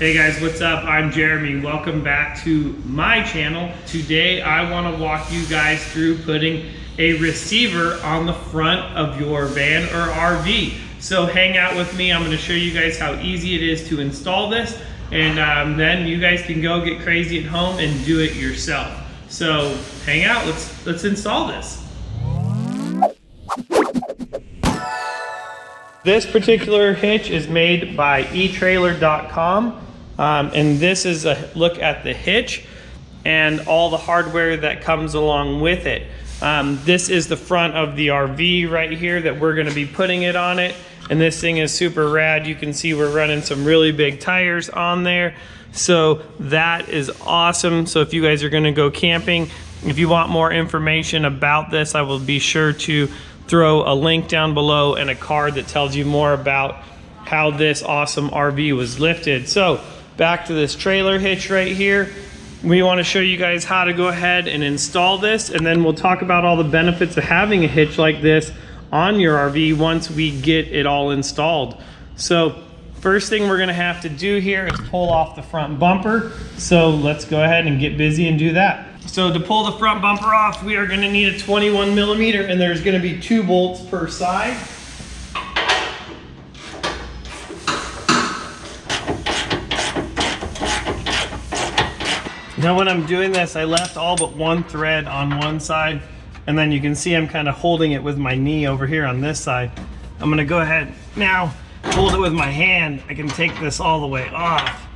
Hey guys, what's up? I'm Jeremy. Welcome back to my channel. Today I want to walk you guys through putting a receiver on the front of your van or RV. So hang out with me. I'm going to show you guys how easy it is to install this, and then you guys can go get crazy at home and do it yourself. So hang out, let's install this. This particular hitch is made by etrailer.com, and this is a look at the hitch and all the hardware that comes along with it. This is the front of the RV right here that we're going to be putting it on it, and this thing is super rad. You can see we're running some really big tires on there, so that is awesome. So if you guys are going to go camping, if you want more information about this, I will be sure to throw a link down below and a card that tells you more about how this awesome RV was lifted. So back to this trailer hitch right here. We want to show you guys how to go ahead and install this, and then we'll talk about all the benefits of having a hitch like this on your RV once we get it all installed. So first thing we're going to have to do here is pull off the front bumper. So let's go ahead and get busy and do that. So to pull the front bumper off, we are going to need a 21 millimeter, and there's going to be 2 bolts per side. Now when I'm doing this, I left all but one thread on one side, and then you can see I'm kind of holding it with my knee over here on this side. I'm going to go ahead now, hold it with my hand. I can take this all the way off,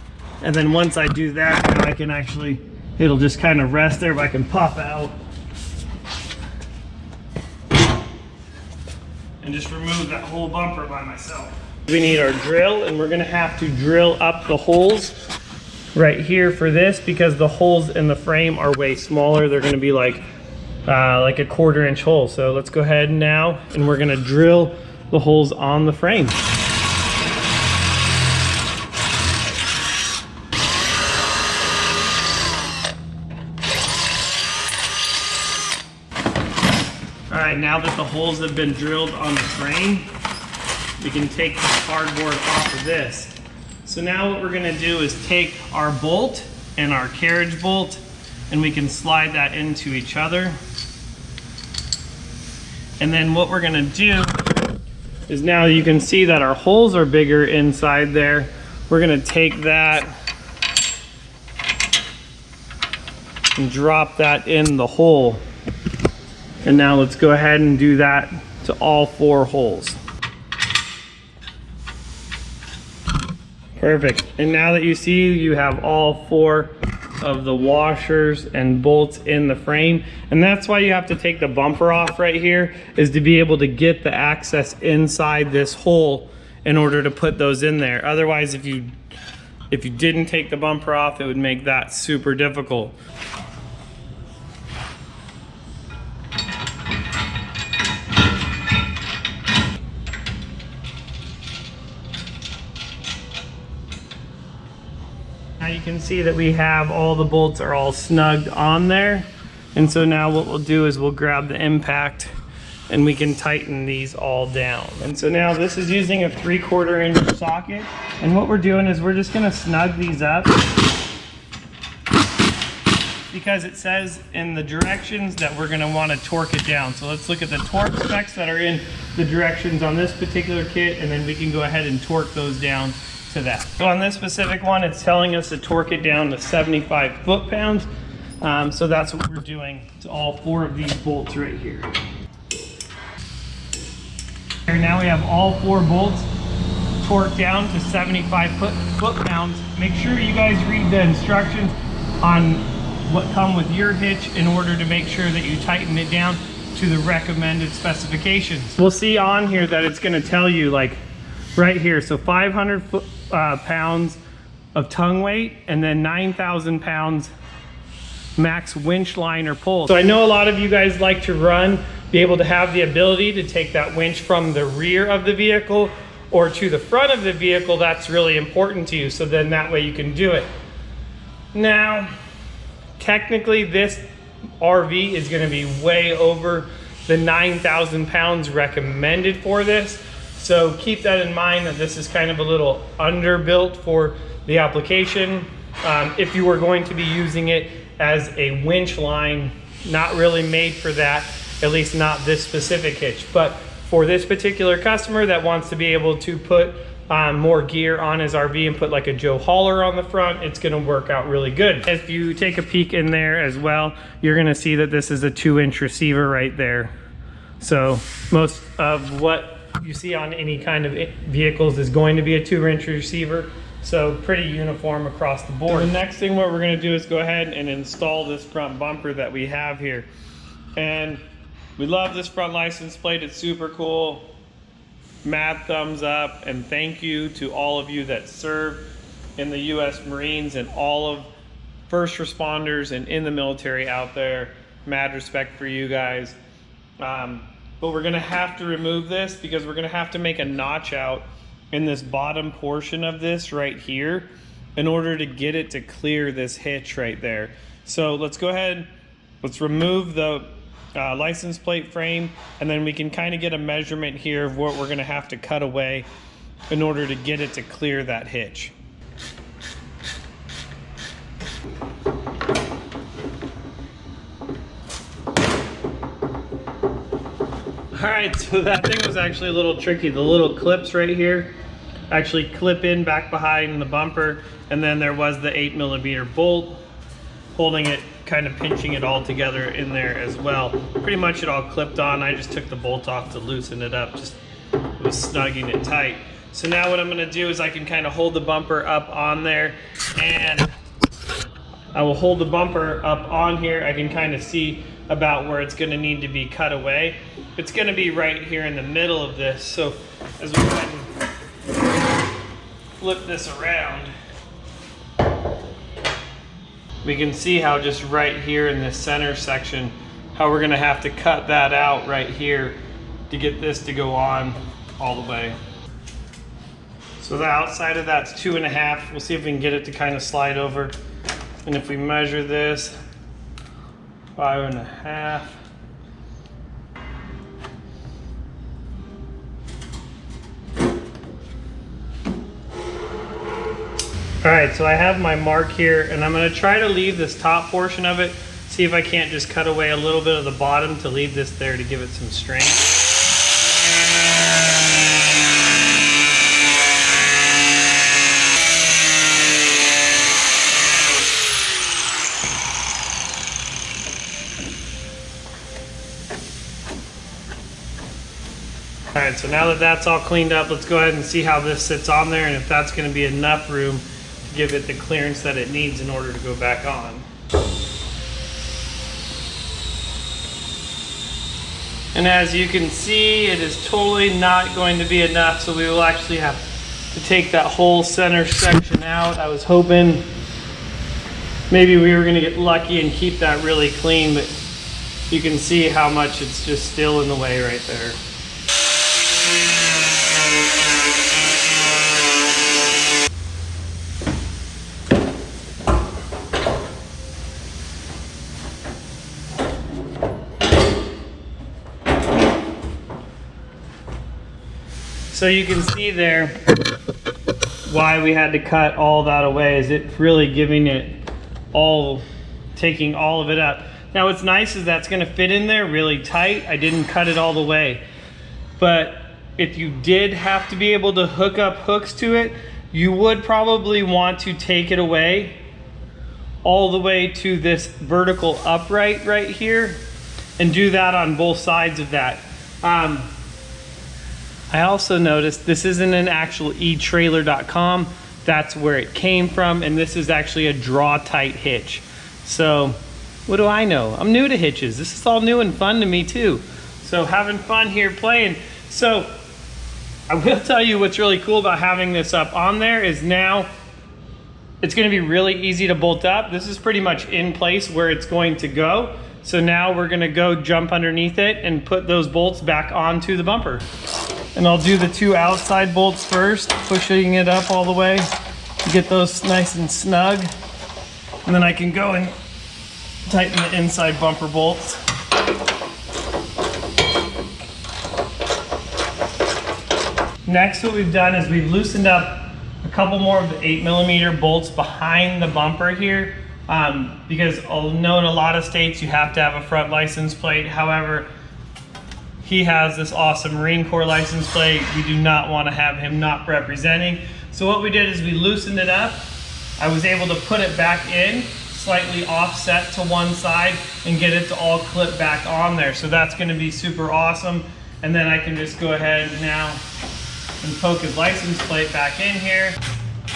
and then once I do that, now I can actually, it'll just kind of rest there, but I can pop out and just remove that whole bumper by myself. We need our drill, and we're going to have to drill up the holes right here for this, because the holes in the frame are way smaller. They're going to be like a 1/4 inch hole. So let's go ahead now, and we're going to drill the holes on the frame. All right, now that the holes have been drilled on the frame, we can take the cardboard off of this. So now what we're going to do is take our bolt and our carriage bolt, and we can slide that into each other. And then what we're going to do is, now you can see that our holes are bigger inside there. We're going to take that and drop that in the hole. And now let's go ahead and do that to all 4 holes. Perfect. And now that you see you have all 4 of the washers and bolts in the frame, and that's why you have to take the bumper off right here, is to be able to get the access inside this hole in order to put those in there. Otherwise, if you didn't take the bumper off, it would make that super difficult. Now you can see that we have all the bolts are all snugged on there. And so now what we'll do is we'll grab the impact and we can tighten these all down. And so now this is using a 3/4 inch socket. And what we're doing is we're just gonna snug these up, because it says in the directions that we're gonna wanna torque it down. So let's look at the torque specs that are in the directions on this particular kit, and then we can go ahead and torque those down to that. So on this specific one, it's telling us to torque it down to 75 foot-pounds. So that's what we're doing to all 4 of these bolts right here. Here now we have all 4 bolts torqued down to 75 foot-pounds. Make sure you guys read the instructions on what come with your hitch in order to make sure that you tighten it down to the recommended specifications. We'll see on here that it's going to tell you, like right here, so 500 pounds of tongue weight, and then 9,000 pounds max winch line or pull. So I know a lot of you guys like to be able to have the ability to take that winch from the rear of the vehicle or to the front of the vehicle. That's really important to you, so then that way you can do it. Now, technically this RV is going to be way over the 9,000 pounds recommended for this. So keep that in mind, that this is kind of a little underbuilt for the application. If you were going to be using it as a winch line, not really made for that, at least not this specific hitch. But for this particular customer that wants to be able to put more gear on his RV and put like a Joe hauler on the front, it's gonna work out really good. If you take a peek in there as well, you're gonna see that this is a 2-inch receiver right there. So most of what you see on any kind of vehicles is going to be a 2-inch receiver. So pretty uniform across the board. So the next thing what we're gonna do is go ahead and install this front bumper that we have here. And we love this front license plate, it's super cool. Mad thumbs up, and thank you to all of you that serve in the U.S. Marines and all of first responders and in the military out there. Mad respect for you guys. But we're gonna have to remove this because we're gonna have to make a notch out in this bottom portion of this right here in order to get it to clear this hitch right there. So let's go ahead, let's remove the license plate frame, and then we can kind of get a measurement here of what we're gonna have to cut away in order to get it to clear that hitch. All right, so that thing was actually a little tricky. The little clips right here actually clip in back behind the bumper, and then there was the 8mm bolt holding it, kind of pinching it all together in there as well. Pretty much it all clipped on. I just took the bolt off to loosen it up, just was snugging it tight. So now what I'm gonna do is I can kind of hold the bumper up on there, and I will hold the bumper up on here. I can kind of see about where it's gonna need to be cut away. It's gonna be right here in the middle of this. So as we go ahead and flip this around, we can see how just right here in this center section, how we're gonna have to cut that out right here to get this to go on all the way. So the outside of that's 2.5. We'll see if we can get it to kind of slide over. And if we measure this, 5.5. All right, so I have my mark here, and I'm gonna try to leave this top portion of it, see if I can't just cut away a little bit of the bottom to leave this there to give it some strength. All right, so now that that's all cleaned up, let's go ahead and see how this sits on there and if that's gonna be enough room to give it the clearance that it needs in order to go back on. And as you can see, it is totally not going to be enough, so we will actually have to take that whole center section out. I was hoping maybe we were gonna get lucky and keep that really clean, but you can see how much it's just still in the way right there. So you can see there why we had to cut all that away, is it really giving it all, taking all of it up. Now what's nice is that's gonna fit in there really tight. I didn't cut it all the way. But if you did have to be able to hook up hooks to it, you would probably want to take it away all the way to this vertical upright right here and do that on both sides of that. I also noticed this isn't an actual etrailer.com. That's where it came from, and this is actually a Draw-Tite hitch. So what do I know? I'm new to hitches. This is all new and fun to me too. So having fun here playing. So I will tell you what's really cool about having this up on there is now it's gonna be really easy to bolt up. This is pretty much in place where it's going to go. So now we're gonna go jump underneath it and put those bolts back onto the bumper. And I'll do the 2 outside bolts first, pushing it up all the way to get those nice and snug. And then I can go and tighten the inside bumper bolts. Next, what we've done is we've loosened up a couple more of the 8mm bolts behind the bumper here, because I know in a lot of states you have to have a front license plate. However, he has this awesome Marine Corps license plate. We do not want to have him not representing. So what we did is we loosened it up. I was able to put it back in, slightly offset to one side, and get it to all clip back on there. So that's going to be super awesome. And then I can just go ahead now and poke his license plate back in here.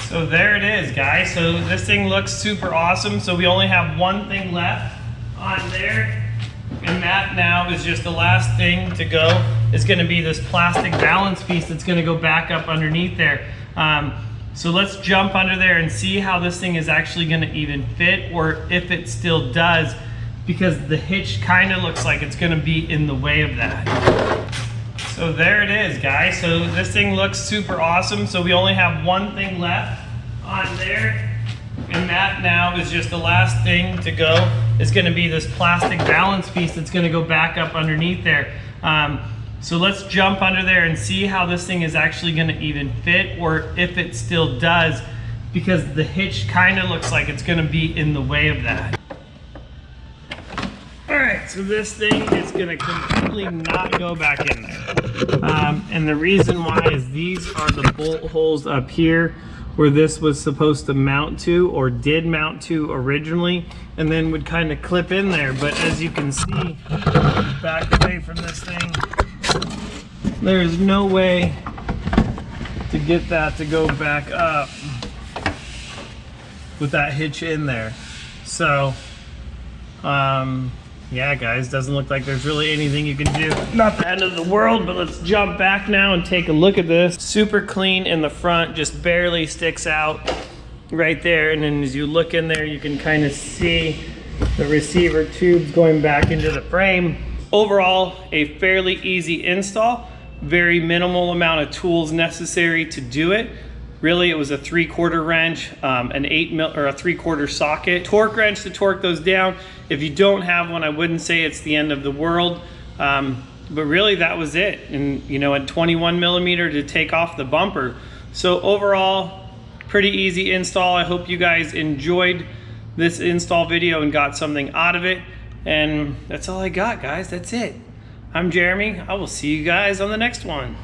So there it is, guys. So this thing looks super awesome. So we only have one thing left on there. And that now is just the last thing to go. It's going to be this plastic balance piece that's going to go back up underneath there. So let's jump under there and see how this thing is actually going to even fit, or if it still does, because the hitch kind of looks like it's going to be in the way of that. So there it is, guys. So this thing looks super awesome. So we only have one thing left on there. And that now is just the last thing to go. It's going to be this plastic balance piece that's going to go back up underneath there. So let's jump under there and see how this thing is actually going to even fit, or if it still does, because the hitch kind of looks like it's going to be in the way of that. All right, so this thing is going to completely not go back in there. And the reason why is these are the bolt holes up here where this was supposed to mount to, or did mount to originally, and then would kind of clip in there. But as you can see, back away from this thing, there's no way to get that to go back up with that hitch in there. So, yeah, guys, doesn't look like there's really anything you can do. Not the end of the world, but let's jump back now and take a look at this. Super clean in the front, just barely sticks out right there. And then as you look in there, you can kind of see the receiver tubes going back into the frame. Overall, a fairly easy install. Very minimal amount of tools necessary to do it. Really, it was a 3/4 wrench, an 8mm or a 3/4 socket, torque wrench to torque those down. If you don't have one, I wouldn't say it's the end of the world, but really that was it. And you know, at 21mm to take off the bumper. So overall, pretty easy install. I hope you guys enjoyed this install video and got something out of it. And that's all I got, guys. That's it. I'm Jeremy. I will see you guys on the next one.